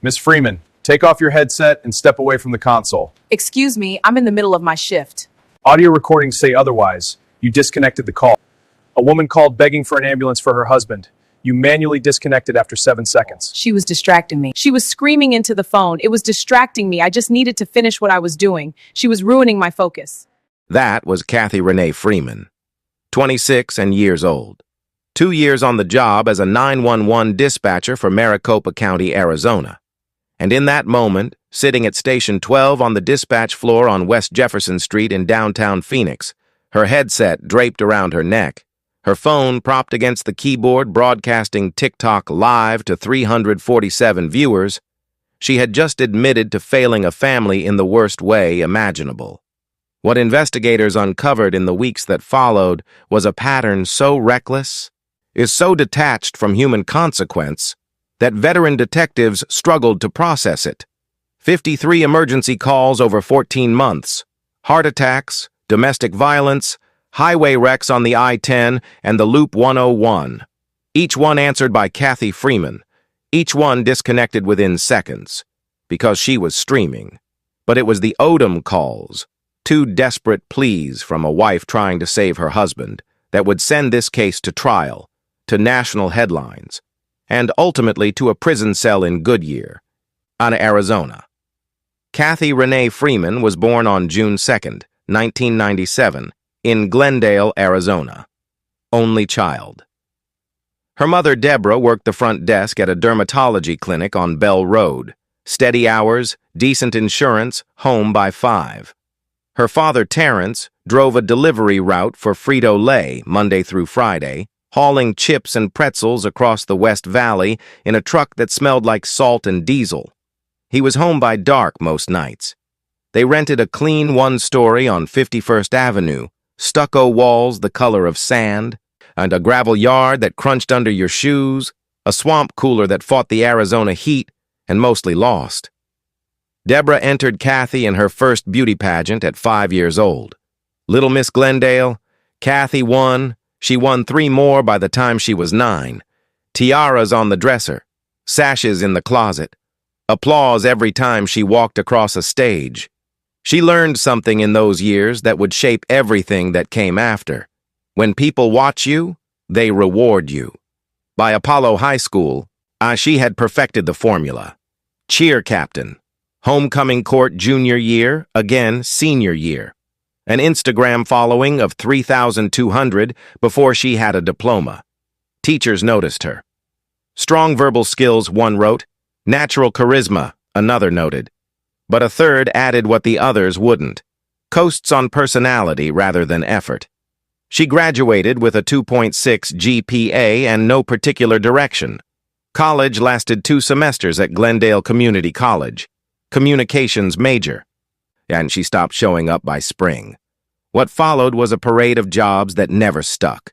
Miss Freeman, take off your headset and step away from the console. Excuse me, I'm in the middle of my shift. Audio recordings say otherwise. You disconnected the call. A woman called begging for an ambulance for her husband. You manually disconnected after 7 seconds. She was distracting me. She was screaming into the phone. It was distracting me. I just needed to finish what I was doing. She was ruining my focus. That was Kathy Renee Freeman, 26 and years old. 2 years on the job as a 911 dispatcher for Maricopa County, Arizona. And in that moment, sitting at Station 12 on the dispatch floor on West Jefferson Street in downtown Phoenix, her headset draped around her neck, her phone propped against the keyboard broadcasting TikTok live to 347 viewers, she had just admitted to failing a family in the worst way imaginable. What investigators uncovered in the weeks that followed was a pattern so reckless, is so detached from human consequence, that veteran detectives struggled to process it. 53 emergency calls over 14 months, heart attacks, domestic violence, highway wrecks on the I-10 and the Loop 101. Each one answered by Kathy Freeman, each one disconnected within seconds, because she was streaming. But it was the Odom calls, 2 desperate pleas from a wife trying to save her husband, that would send this case to trial, to national headlines, and ultimately to a prison cell in Goodyear, Arizona. Kathy Renee Freeman was born on June 2, 1997, in Glendale, Arizona. Only child. Her mother, Deborah, worked the front desk at a dermatology clinic on Bell Road. Steady hours, decent insurance, home by 5. Her father, Terrence, drove a delivery route for Frito-Lay Monday through Friday, hauling chips and pretzels across the West Valley in a truck that smelled like salt and diesel. He was home by dark most nights. They rented a clean one-story on 51st Avenue, stucco walls the color of sand, and a gravel yard that crunched under your shoes, a swamp cooler that fought the Arizona heat and mostly lost. Deborah entered Kathy in her first beauty pageant at 5 years old. Little Miss Glendale, Kathy won. She won 3 more by the time she was 9. Tiaras on the dresser, sashes in the closet, applause every time she walked across a stage. She learned something in those years that would shape everything that came after. When people watch you, they reward you. By Apollo High School, she had perfected the formula. Cheer captain, homecoming court junior year, again senior year. An Instagram following of 3,200 before she had a diploma. Teachers noticed her. Strong verbal skills, one wrote. Natural charisma, another noted. But a third added what the others wouldn't. Coasts on personality rather than effort. She graduated with a 2.6 GPA and no particular direction. College lasted 2 semesters at Glendale Community College. Communications major. And she stopped showing up by spring. What followed was a parade of jobs that never stuck.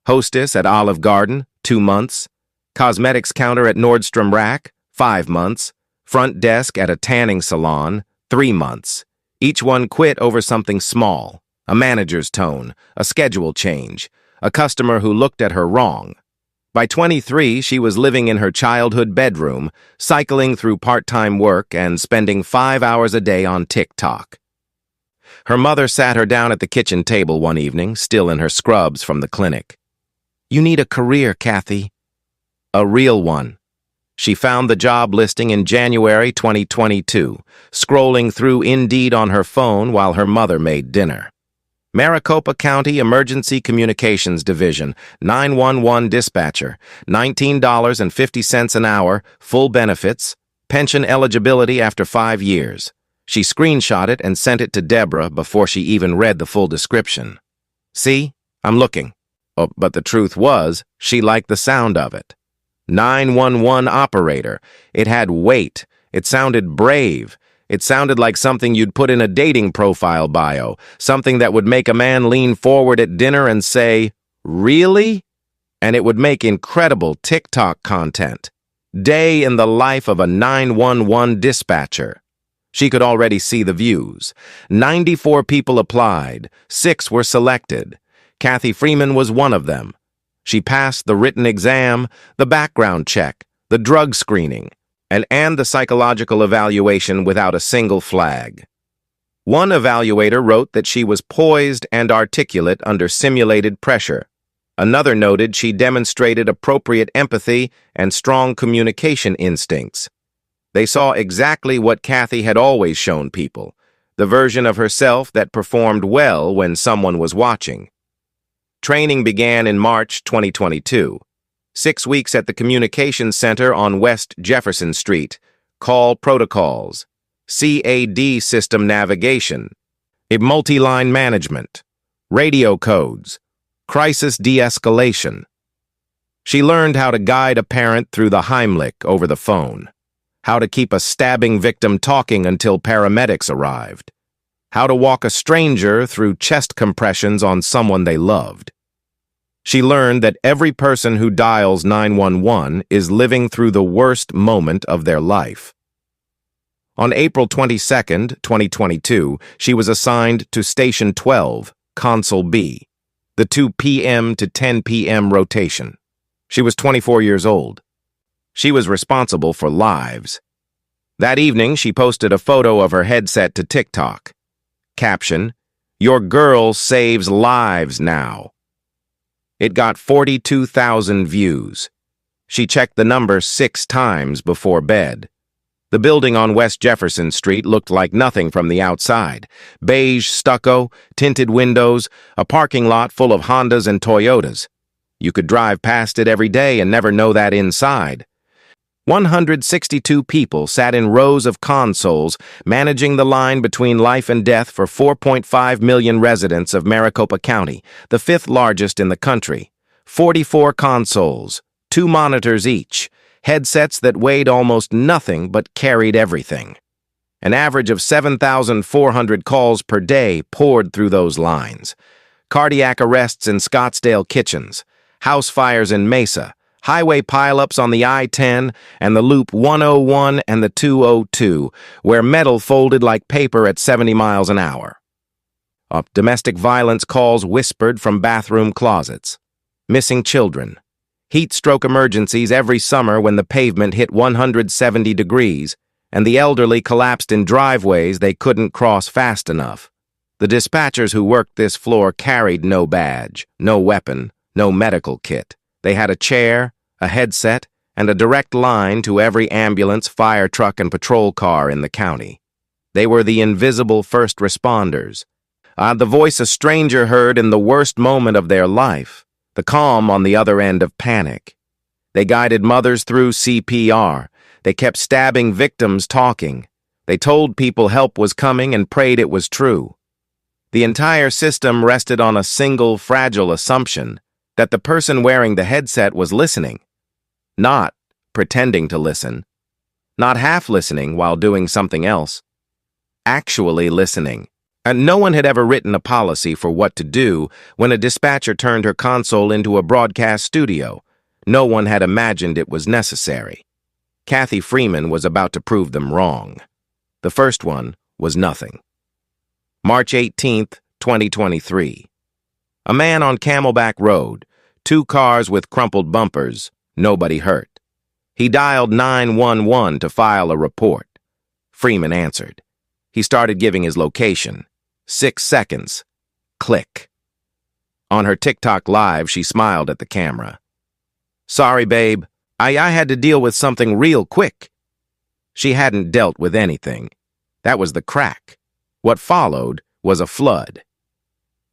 Hostess at Olive Garden, 2 months. Cosmetics counter at Nordstrom Rack, 5 months. Front desk at a tanning salon, 3 months. Each one quit over something small, a manager's tone, a schedule change, a customer who looked at her wrong. By 23, she was living in her childhood bedroom, cycling through part-time work and spending 5 hours a day on TikTok. Her mother sat her down at the kitchen table one evening, still in her scrubs from the clinic. "You need a career, Kathy." A real one. She found the job listing in January 2022, scrolling through Indeed on her phone while her mother made dinner. Maricopa County Emergency Communications Division, 911 dispatcher, $19.50 an hour, full benefits, pension eligibility after 5 years. She screenshot it and sent it to Deborah before she even read the full description. "See, I'm looking." Oh, but the truth was, she liked the sound of it. 911 operator. It had weight. It sounded brave. It sounded like something you'd put in a dating profile bio, something that would make a man lean forward at dinner and say, "Really?" And it would make incredible TikTok content. Day in the life of a 911 dispatcher. She could already see the views. 94 people applied. 6 were selected. Kathy Freeman was one of them. She passed the written exam, the background check, the drug screening. and the psychological evaluation without a single flag. One evaluator wrote that she was poised and articulate under simulated pressure. Another noted she demonstrated appropriate empathy and strong communication instincts. They saw exactly what Kathy had always shown people, the version of herself that performed well when someone was watching. Training began in March 2022. 6 weeks at the Communications Center on West Jefferson Street. Call protocols, CAD system navigation, multi-line management, radio codes, crisis de-escalation. She learned how to guide a parent through the Heimlich over the phone, how to keep a stabbing victim talking until paramedics arrived, how to walk a stranger through chest compressions on someone they loved. She learned that every person who dials 911 is living through the worst moment of their life. On April 22, 2022, she was assigned to Station 12, Console B, the 2 p.m. to 10 p.m. rotation. She was 24 years old. She was responsible for lives. That evening, she posted a photo of her headset to TikTok. Caption, "Your girl saves lives now." It got 42,000 views. She checked the number 6 times before bed. The building on West Jefferson Street looked like nothing from the outside. Beige stucco, tinted windows, a parking lot full of Hondas and Toyotas. You could drive past it every day and never know that inside. 162 people sat in rows of consoles, managing the line between life and death for 4.5 million residents of Maricopa County, the 5th largest in the country. 44 consoles, 2 monitors each, headsets that weighed almost nothing but carried everything. An average of 7,400 calls per day poured through those lines. Cardiac arrests in Scottsdale Kitchens, house fires in Mesa, highway pileups on the I-10 and the Loop 101 and the 202, where metal folded like paper at 70 miles an hour. Domestic violence calls whispered from bathroom closets. Missing children. Heat stroke emergencies every summer when the pavement hit 170 degrees and the elderly collapsed in driveways they couldn't cross fast enough. The dispatchers who worked this floor carried no badge, no weapon, no medical kit. They had a chair, a headset, and a direct line to every ambulance, fire truck, and patrol car in the county. They were the invisible first responders. The voice a stranger heard in the worst moment of their life, the calm on the other end of panic. They guided mothers through CPR. They kept stabbing victims talking. They told people help was coming and prayed it was true. The entire system rested on a single fragile assumption that the person wearing the headset was listening, not pretending to listen, not half listening while doing something else, actually listening. And no one had ever written a policy for what to do when a dispatcher turned her console into a broadcast studio. No one had imagined it was necessary. Kathy Freeman was about to prove them wrong. The first one was nothing. March 18th, 2023. A man on Camelback Road, 2 cars with crumpled bumpers, nobody hurt. He dialed 911 to file a report. Freeman answered. He started giving his location. 6 seconds. Click. On her TikTok live, she smiled at the camera. "Sorry, babe. I had to deal with something real quick." She hadn't dealt with anything. That was the crack. What followed was a flood.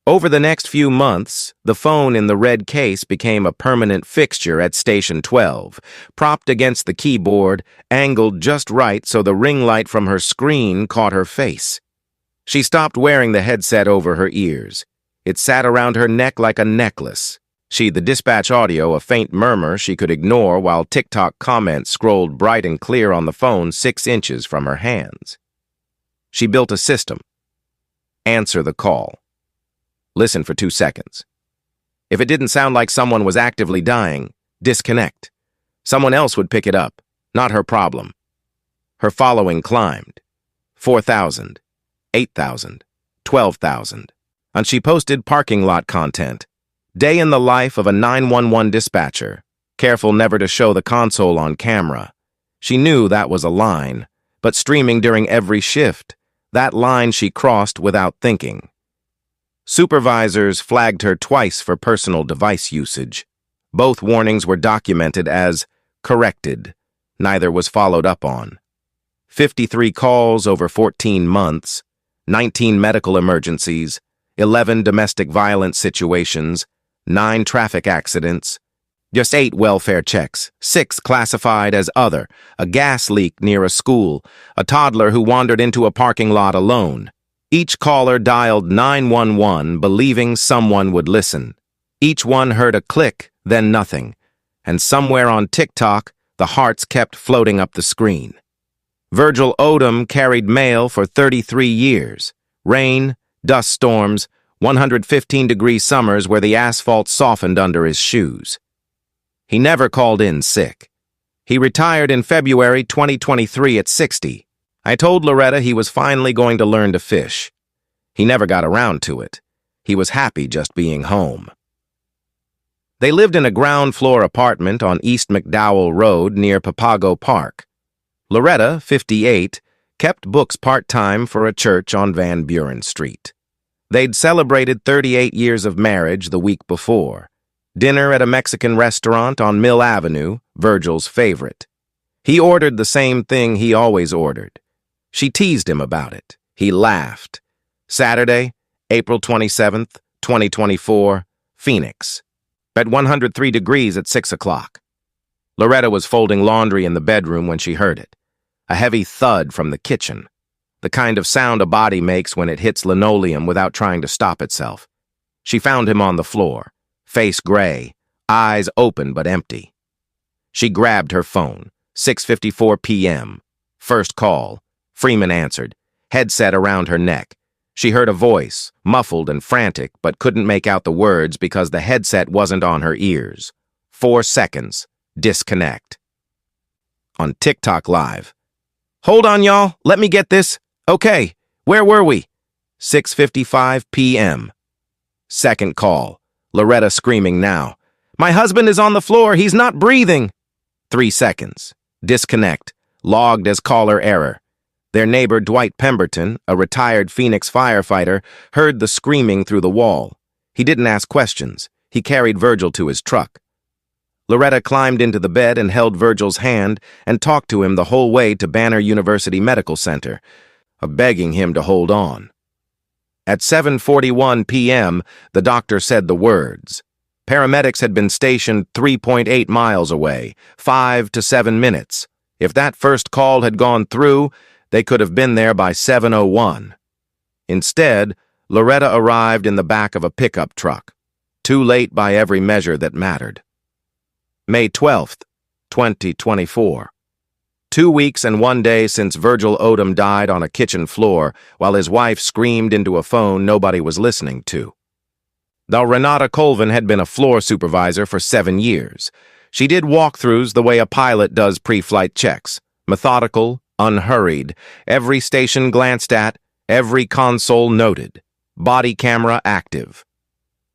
Over the next few months, the phone in the red case became a permanent fixture at Station 12, propped against the keyboard, angled just right so the ring light from her screen caught her face. She stopped wearing the headset over her ears. It sat around her neck like a necklace. The dispatch audio a faint murmur she could ignore while TikTok comments scrolled bright and clear on the phone 6 inches from her hands. She built a system. Answer the call. Listen for 2 seconds. If it didn't sound like someone was actively dying, disconnect. Someone else would pick it up, not her problem. Her following climbed. 4,000, 8,000, 12,000. And she posted parking lot content. Day in the life of a 911 dispatcher, careful never to show the console on camera. She knew that was a line, but streaming during every shift, that line she crossed without thinking. Supervisors flagged her twice for personal device usage. Both warnings were documented as corrected. Neither was followed up on. 53 calls over 14 months, 19 medical emergencies, 11 domestic violence situations, 9 traffic accidents, just 8 welfare checks, 6 classified as other, a gas leak near a school, a toddler who wandered into a parking lot alone. Each caller dialed 911 believing someone would listen. Each one heard a click, then nothing. And somewhere on TikTok, the hearts kept floating up the screen. Virgil Odom carried mail for 33 years. Rain, dust storms, 115-degree summers where the asphalt softened under his shoes. He never called in sick. He retired in February 2023 at 60. I told Loretta he was finally going to learn to fish. He never got around to it. He was happy just being home. They lived in a ground-floor apartment on East McDowell Road near Papago Park. Loretta, 58, kept books part-time for a church on Van Buren Street. They'd celebrated 38 years of marriage the week before. Dinner at a Mexican restaurant on Mill Avenue, Virgil's favorite. He ordered the same thing he always ordered. She teased him about it. He laughed. Saturday, April 27th, 2024, Phoenix. At 103 degrees at 6 o'clock. Loretta was folding laundry in the bedroom when she heard it. A heavy thud from the kitchen. The kind of sound a body makes when it hits linoleum without trying to stop itself. She found him on the floor, face gray, eyes open but empty. She grabbed her phone, 6:54 p.m. First call. Freeman answered, headset around her neck. She heard a voice, muffled and frantic, but couldn't make out the words because the headset wasn't on her ears. 4 seconds. Disconnect. On TikTok Live. Hold on, y'all. Let me get this. Okay, where were we? 6:55 p.m. Second call. Loretta screaming now. My husband is on the floor. He's not breathing. 3 seconds. Disconnect. Logged as caller error. Their neighbor Dwight Pemberton, a retired Phoenix firefighter, heard the screaming through the wall. He didn't ask questions. He carried Virgil to his truck. Loretta climbed into the bed and held Virgil's hand and talked to him the whole way to Banner University Medical Center, begging him to hold on. At 7:41 p.m., the doctor said the words. Paramedics had been stationed 3.8 miles away, 5 to 7 minutes. If that first call had gone through, they could have been there by 7:01. Instead, Loretta arrived in the back of a pickup truck, too late by every measure that mattered. May 12th, 2024. 2 weeks and 1 day since Virgil Odom died on a kitchen floor while his wife screamed into a phone nobody was listening to. Though Renata Colvin had been a floor supervisor for 7 years, she did walkthroughs the way a pilot does pre-flight checks, methodical, unhurried, every station glanced at, every console noted, body camera active.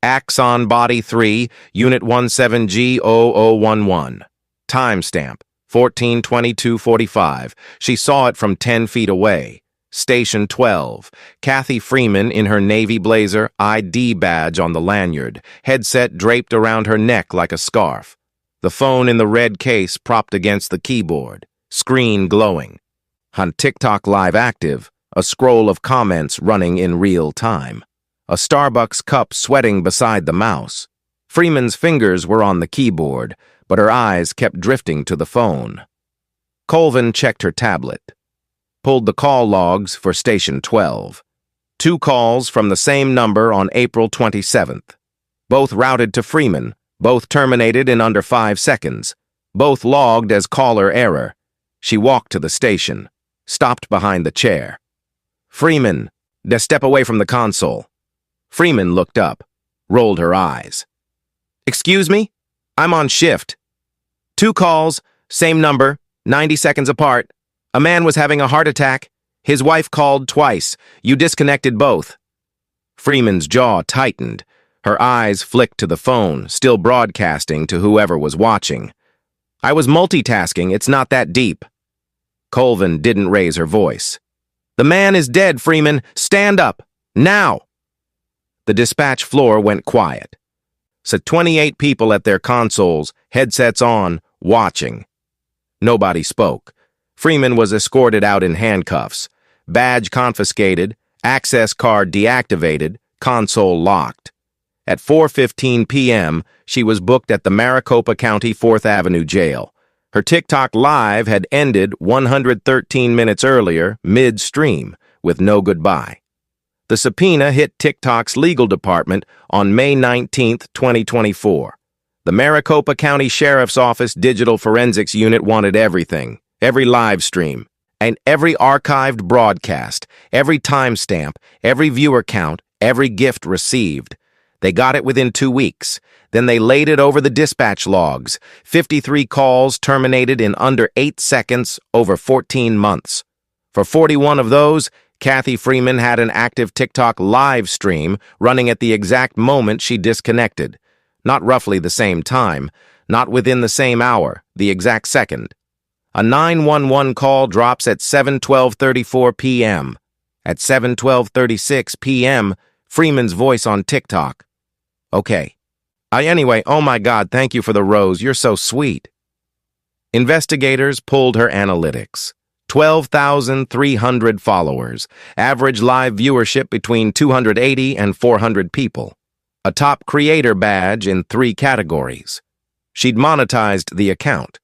Axon Body 3, Unit 17G0011. Timestamp, 14/22/45. She saw it from 10 feet away. Station 12. Kathy Freeman in her navy blazer, ID badge on the lanyard, headset draped around her neck like a scarf. The phone in the red case propped against the keyboard, screen glowing. On TikTok Live active, a scroll of comments running in real time. A Starbucks cup sweating beside the mouse. Freeman's fingers were on the keyboard, but her eyes kept drifting to the phone. Colvin checked her tablet. Pulled the call logs for Station 12. 2 calls from the same number on April 27th. Both routed to Freeman, both terminated in under 5 seconds. Both logged as caller error. She walked to the station. Stopped behind the chair. Freeman, step away from the console. Freeman looked up, rolled her eyes. Excuse me? I'm on shift. 2 calls, same number, 90 seconds apart. A man was having a heart attack. His wife called twice. You disconnected both. Freeman's jaw tightened. Her eyes flicked to the phone, still broadcasting to whoever was watching. I was multitasking. It's not that deep. Colvin didn't raise her voice. "The man is dead, Freeman. Stand up. Now!" The dispatch floor went quiet. So 28 people at their consoles, headsets on, watching. Nobody spoke. Freeman was escorted out in handcuffs. Badge confiscated, access card deactivated, console locked. At 4:15 p.m., she was booked at the Maricopa County 4th Avenue Jail. Her TikTok Live had ended 113 minutes earlier, mid-stream, with no goodbye. The subpoena hit TikTok's legal department on May 19, 2024. The Maricopa County Sheriff's Office Digital Forensics Unit wanted everything, every live stream, and every archived broadcast, every timestamp, every viewer count, every gift received. They got it within 2 weeks. Then they laid it over the dispatch logs. 53 calls terminated in under 8 seconds over 14 months. For 41 of those, Kathy Freeman had an active TikTok live stream running at the exact moment she disconnected. Not roughly the same time, not within the same hour, the exact second. A 911 call drops at 7:12:34 p.m. At 7:12:36 p.m., Freeman's voice on TikTok. "Okay. Anyway, oh my God, thank you for the rose. You're so sweet." Investigators pulled her analytics. 12,300 followers, average live viewership between 280 and 400 people, a top creator badge in 3 categories. She'd monetized the account.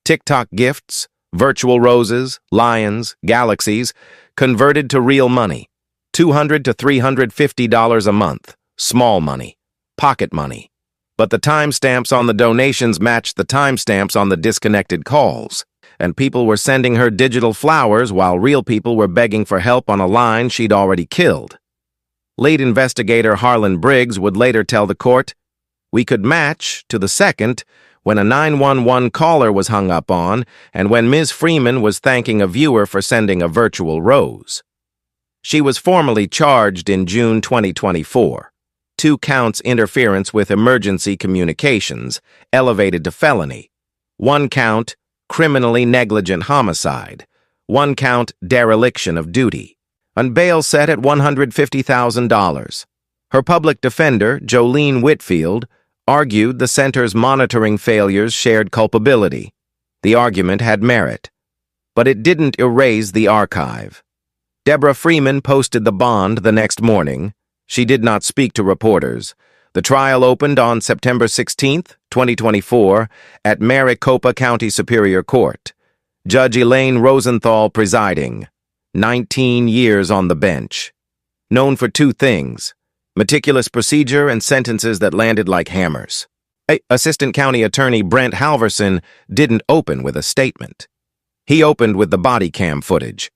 TikTok gifts, virtual roses, lions, galaxies, converted to real money. $200 to $350 a month, small money, pocket money. But the timestamps on the donations matched the timestamps on the disconnected calls. And people were sending her digital flowers while real people were begging for help on a line she'd already killed. Lead investigator Harlan Briggs would later tell the court, "We could match to the second when a 911 caller was hung up on and when Ms. Freeman was thanking a viewer for sending a virtual rose." She was formally charged in June 2024. 2 counts interference with emergency communications, elevated to felony. 1 count, criminally negligent homicide. 1 count, dereliction of duty. On bail set at $150,000. Her public defender, Jolene Whitfield, argued the center's monitoring failures shared culpability. The argument had merit. But it didn't erase the archive. Deborah Freeman posted the bond the next morning. She did not speak to reporters. The trial opened on September 16, 2024, at Maricopa County Superior Court. Judge Elaine Rosenthal presiding. 19 years on the bench. Known for 2 things: meticulous procedure and sentences that landed like hammers. Assistant County Attorney Brent Halverson didn't open with a statement. He opened with the body cam footage.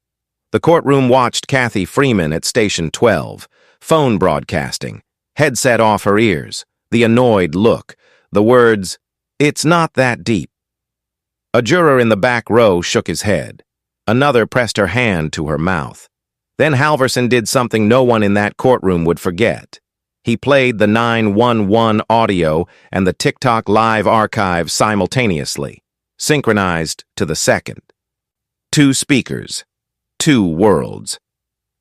The courtroom watched Kathy Freeman at Station 12, phone broadcasting. Headset off her ears, the annoyed look, the words, "It's not that deep." A juror in the back row shook his head. Another pressed her hand to her mouth. Then Halverson did something no one in that courtroom would forget. He played the 911 audio and the TikTok live archive simultaneously, synchronized to the second. 2 speakers, 2 worlds.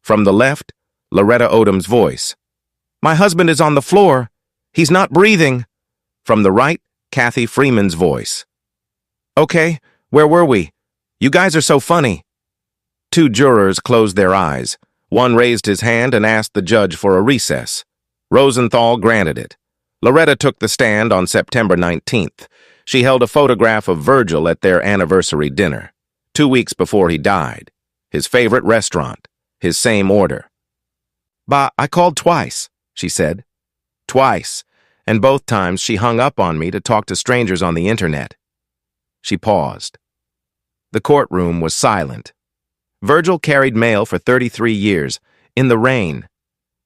From the left, Loretta Odom's voice. "My husband is on the floor. He's not breathing." From the right, Kathy Freeman's voice. "Okay, where were we? You guys are so funny." 2 jurors closed their eyes. One raised his hand and asked the judge for a recess. Rosenthal granted it. Loretta took the stand on September 19th. She held a photograph of Virgil at their anniversary dinner, 2 weeks before he died. His favorite restaurant, his same order. "Bah, I called twice," she said. "Twice, and both times she hung up on me to talk to strangers on the internet." She paused. The courtroom was silent. Virgil carried mail for 33 years, in the rain,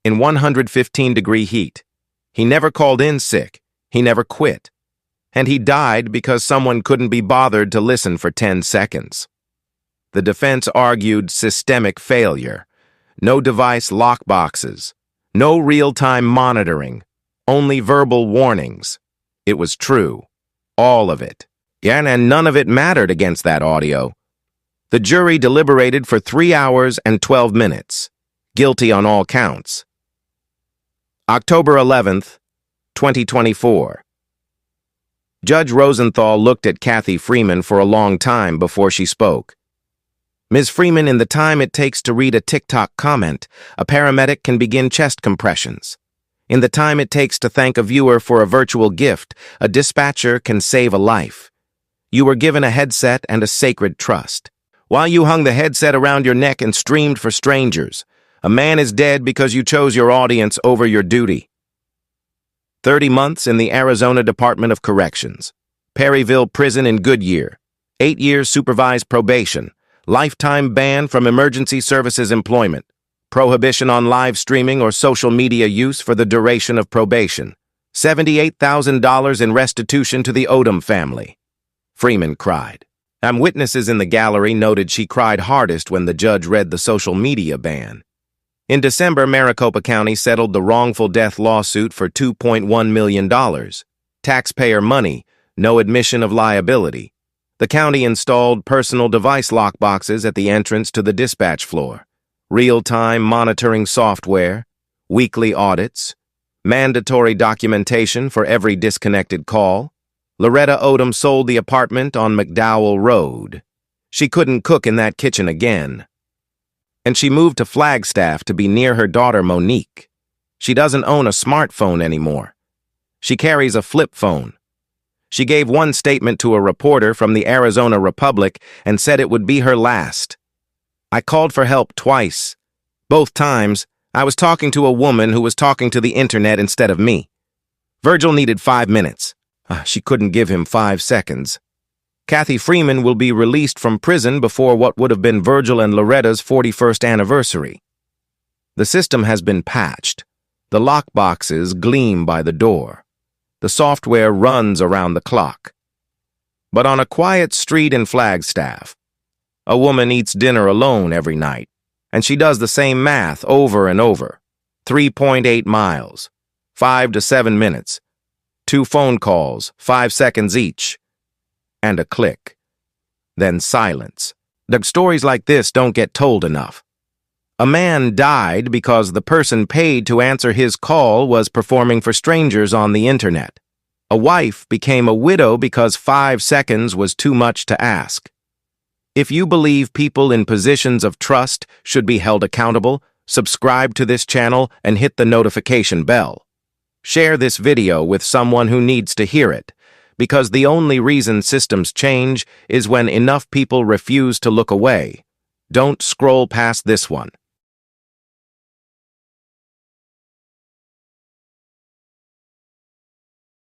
in 115-degree heat. He never called in sick. He never quit. And he died because someone couldn't be bothered to listen for 10 seconds. The defense argued systemic failure. No device lockboxes. No real-time monitoring. Only verbal warnings. It was true. All of it. Yeah, and none of it mattered against that audio. The jury deliberated for 3 hours and 12 minutes. Guilty on all counts. October 11th, 2024. Judge Rosenthal looked at Kathy Freeman for a long time before she spoke. Ms. Freeman, in the time it takes to read a TikTok comment, a paramedic can begin chest compressions. In the time it takes to thank a viewer for a virtual gift, a dispatcher can save a life. You were given a headset and a sacred trust. While you hung the headset around your neck and streamed for strangers, a man is dead because you chose your audience over your duty. 30 months in the Arizona Department of Corrections. Perryville Prison in Goodyear. 8 years supervised probation. Lifetime ban from emergency services employment. Prohibition on live streaming or social media use for the duration of probation. $78,000 in restitution to the Odom family. Freeman cried. Witnesses in the gallery noted she cried hardest when the judge read the social media ban. In December, Maricopa County settled the wrongful death lawsuit for $2.1 million. Taxpayer money, no admission of liability. The county installed personal device lockboxes at the entrance to the dispatch floor. Real-time monitoring software, weekly audits, mandatory documentation for every disconnected call. Loretta Odom sold the apartment on McDowell Road. She couldn't cook in that kitchen again. And she moved to Flagstaff to be near her daughter Monique. She doesn't own a smartphone anymore. She carries a flip phone. She gave one statement to a reporter from the Arizona Republic and said it would be her last. I called for help twice. Both times, I was talking to a woman who was talking to the internet instead of me. Virgil needed 5 minutes. She couldn't give him 5 seconds. Kathy Freeman will be released from prison before what would have been Virgil and Loretta's 41st anniversary. The system has been patched. The lockboxes gleam by the door. The software runs around the clock. But on a quiet street in Flagstaff, a woman eats dinner alone every night, and she does the same math over and over. 3.8 miles, 5 to 7 minutes, 2 phone calls, 5 seconds each. And a click. Then silence. The stories like this don't get told enough. A man died because the person paid to answer his call was performing for strangers on the internet. A wife became a widow because 5 seconds was too much to ask. If you believe people in positions of trust should be held accountable, subscribe to this channel and hit the notification bell. Share this video with someone who needs to hear it, because the only reason systems change is when enough people refuse to look away. Don't scroll past this one.